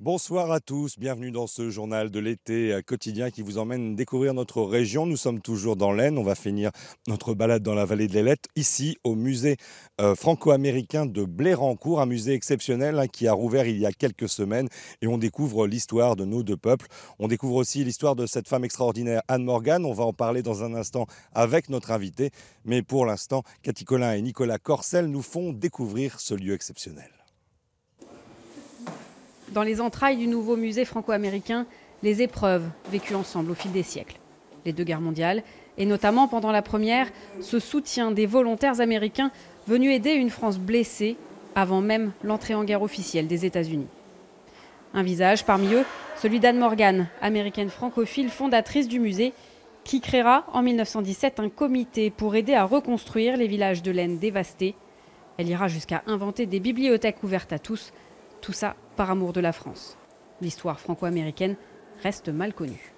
Bonsoir à tous, bienvenue dans ce journal de l'été quotidien qui vous emmène découvrir notre région. Nous sommes toujours dans l'Aisne, on va finir notre balade dans la vallée de l'Ailette, ici au musée franco-américain de Blérancourt, un musée exceptionnel qui a rouvert il y a quelques semaines et on découvre l'histoire de nos deux peuples. On découvre aussi l'histoire de cette femme extraordinaire, Anne Morgan. On va en parler dans un instant avec notre invité, mais pour l'instant, Cathy Collin et Nicolas Corcel nous font découvrir ce lieu exceptionnel. Dans les entrailles du nouveau musée franco-américain, les épreuves vécues ensemble au fil des siècles. Les deux guerres mondiales, et notamment pendant la première, ce soutien des volontaires américains venus aider une France blessée avant même l'entrée en guerre officielle des États-Unis. Un visage parmi eux, celui d'Anne Morgan, américaine francophile fondatrice du musée, qui créera en 1917 un comité pour aider à reconstruire les villages de l'Aisne dévastés. Elle ira jusqu'à inventer des bibliothèques ouvertes à tous. Tout ça par amour de la France. L'histoire franco-américaine reste mal connue.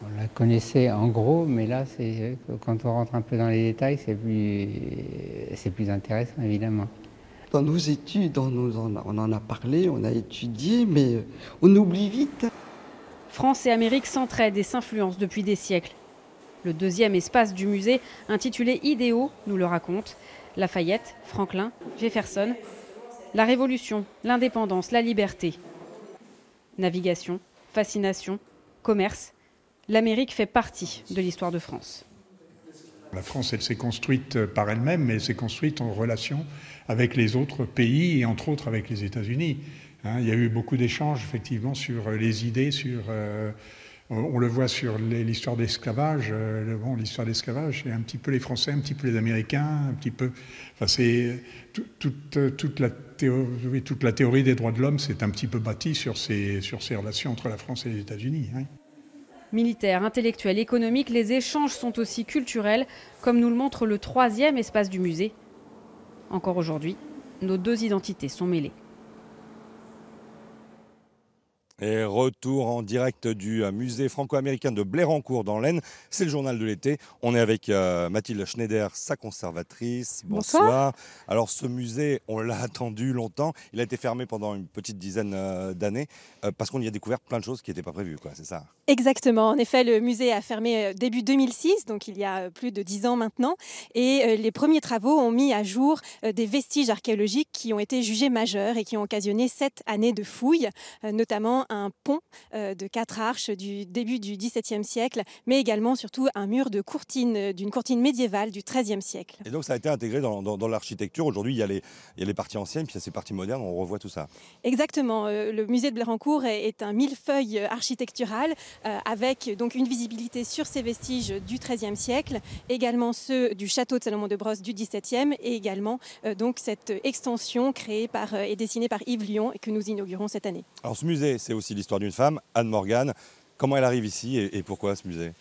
On la connaissait en gros, mais là, quand on rentre un peu dans les détails, c'est plus intéressant, évidemment. Dans nos études, on en a parlé, on a étudié, mais on oublie vite. France et Amérique s'entraident et s'influencent depuis des siècles. Le deuxième espace du musée, intitulé Idéaux, nous le raconte. Lafayette, Franklin, Jefferson. La Révolution, l'indépendance, la liberté. Navigation, fascination, commerce. L'Amérique fait partie de l'histoire de France. La France, elle s'est construite par elle-même, mais elle s'est construite en relation avec les autres pays et entre autres avec les États-Unis. Il y a eu beaucoup d'échanges effectivement sur les idées, on le voit sur l'histoire de l'esclavage. L'histoire de l'esclavage, c'est un petit peu les Français, un petit peu les Américains, un petit peu. Enfin, c'est toute la théorie des droits de l'homme s'est un petit peu bâtie sur ces relations entre la France et les États-Unis. Militaires, intellectuels, économiques, les échanges sont aussi culturels, comme nous le montre le troisième espace du musée. Encore aujourd'hui, nos deux identités sont mêlées. Et retour en direct du musée franco-américain de Blérancourt dans l'Aisne. C'est le journal de l'été. On est avec Mathilde Schneider, sa conservatrice. Bonsoir. Alors ce musée, on l'a attendu longtemps. Il a été fermé pendant une petite dizaine d'années parce qu'on y a découvert plein de choses qui n'étaient pas prévues, c'est ça? Exactement. En effet, le musée a fermé début 2006, donc il y a plus de 10 ans maintenant. Et les premiers travaux ont mis à jour des vestiges archéologiques qui ont été jugés majeurs et qui ont occasionné 7 années de fouilles, notamment un pont de 4 arches du début du XVIIe siècle, mais également surtout un mur de courtine, d'une courtine médiévale du XIIIe siècle. Et donc ça a été intégré dans l'architecture. Aujourd'hui, il y a les parties anciennes, puis il y a ces parties modernes, on revoit tout ça. Exactement. Le musée de Blérancourt est un millefeuille architectural avec donc une visibilité sur ces vestiges du XIIIe siècle, également ceux du château de Salomon-de-Brosse du XVIIe et également donc cette extension créée et dessinée par Yves Lion et que nous inaugurons cette année. Alors ce musée, c'est aussi l'histoire d'une femme, Anne Morgan. Comment elle arrive ici et pourquoi ce musée?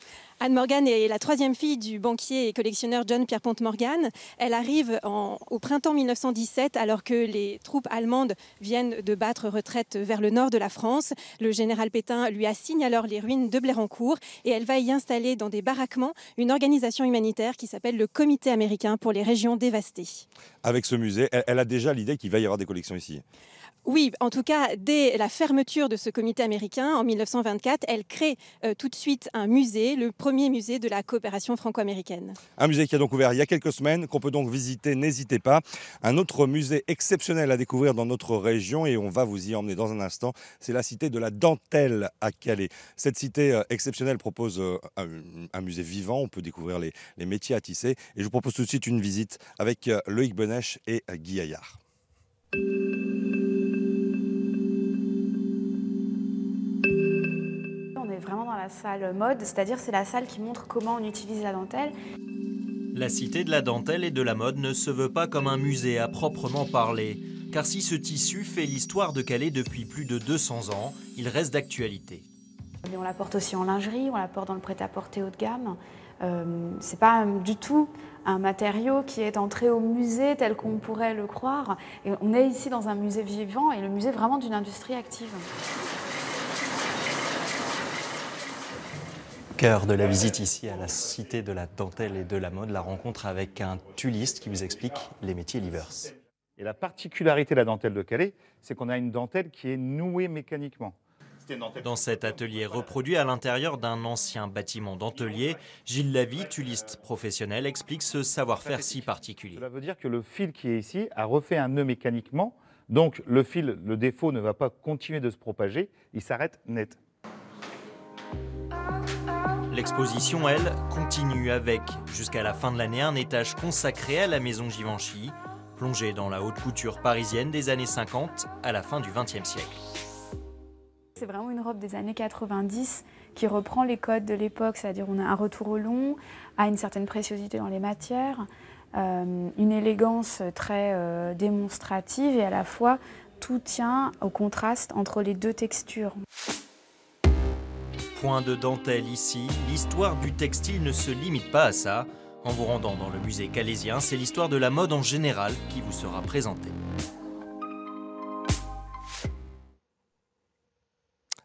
Anne Morgan est la 3e fille du banquier et collectionneur John Pierpont Morgan. Elle arrive au printemps 1917 alors que les troupes allemandes viennent de battre retraite vers le nord de la France. Le général Pétain lui assigne alors les ruines de Blérancourt et elle va y installer dans des baraquements une organisation humanitaire qui s'appelle le Comité américain pour les régions dévastées. Avec ce musée, elle a déjà l'idée qu'il va y avoir des collections ici. Oui, en tout cas, dès la fermeture de ce comité américain en 1924, elle crée tout de suite un musée, le premier musée de la coopération franco-américaine. Un musée qui a donc ouvert il y a quelques semaines, qu'on peut donc visiter, n'hésitez pas. Un autre musée exceptionnel à découvrir dans notre région et on va vous y emmener dans un instant, c'est la cité de la dentelle à Calais. Cette cité exceptionnelle propose un musée vivant, on peut découvrir les métiers à tisser et je vous propose tout de suite une visite avec Loïc Benèche et Guy Hayard. Vraiment dans la salle mode, c'est-à-dire c'est la salle qui montre comment on utilise la dentelle. La cité de la dentelle et de la mode ne se veut pas comme un musée à proprement parler, car si ce tissu fait l'histoire de Calais depuis plus de 200 ans, il reste d'actualité. Mais on la porte aussi en lingerie, on la porte dans le prêt-à-porter haut de gamme. C'est pas du tout un matériau qui est entré au musée tel qu'on pourrait le croire. Et on est ici dans un musée vivant et le musée vraiment d'une industrie active. Cœur de la visite ici à la cité de la dentelle et de la mode, la rencontre avec un tulliste qui vous explique les métiers Livers. Et la particularité de la dentelle de Calais, c'est qu'on a une dentelle qui est nouée mécaniquement. Dans cet atelier reproduit à l'intérieur d'un ancien bâtiment dentelier, Gilles Lavie, tuiliste professionnel, explique ce savoir-faire si particulier. Cela veut dire que le fil qui est ici a refait un nœud mécaniquement, donc le fil, le défaut ne va pas continuer de se propager, il s'arrête net. L'exposition, elle, continue avec, jusqu'à la fin de l'année, un étage consacré à la maison Givenchy, plongée dans la haute couture parisienne des années 50 à la fin du XXe siècle. C'est vraiment une robe des années 90 qui reprend les codes de l'époque, c'est-à-dire on a un retour au long, à une certaine préciosité dans les matières, une élégance très démonstrative et à la fois tout tient au contraste entre les deux textures. Point de dentelle ici, l'histoire du textile ne se limite pas à ça. En vous rendant dans le musée calaisien, c'est l'histoire de la mode en général qui vous sera présentée.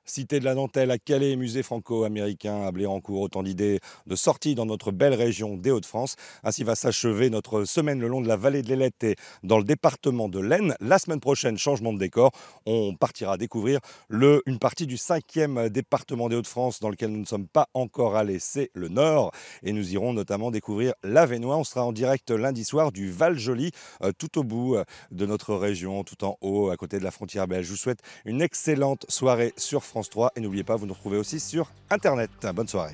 Cité de la dentelle à Calais, musée franco-américain à Blérancourt, autant d'idées de sorties dans notre belle région des Hauts-de-France. Ainsi va s'achever notre semaine le long de la vallée de l'Ailette et dans le département de l'Aisne. La semaine prochaine, changement de décor, on partira découvrir une partie du 5e département des Hauts-de-France dans lequel nous ne sommes pas encore allés, c'est le Nord. Et nous irons notamment découvrir l'Avesnois. On sera en direct lundi soir du Val-Joli, tout au bout de notre région, tout en haut, à côté de la frontière belge. Je vous souhaite une excellente soirée sur France 3 et n'oubliez pas, vous nous retrouvez aussi sur Internet. Bonne soirée.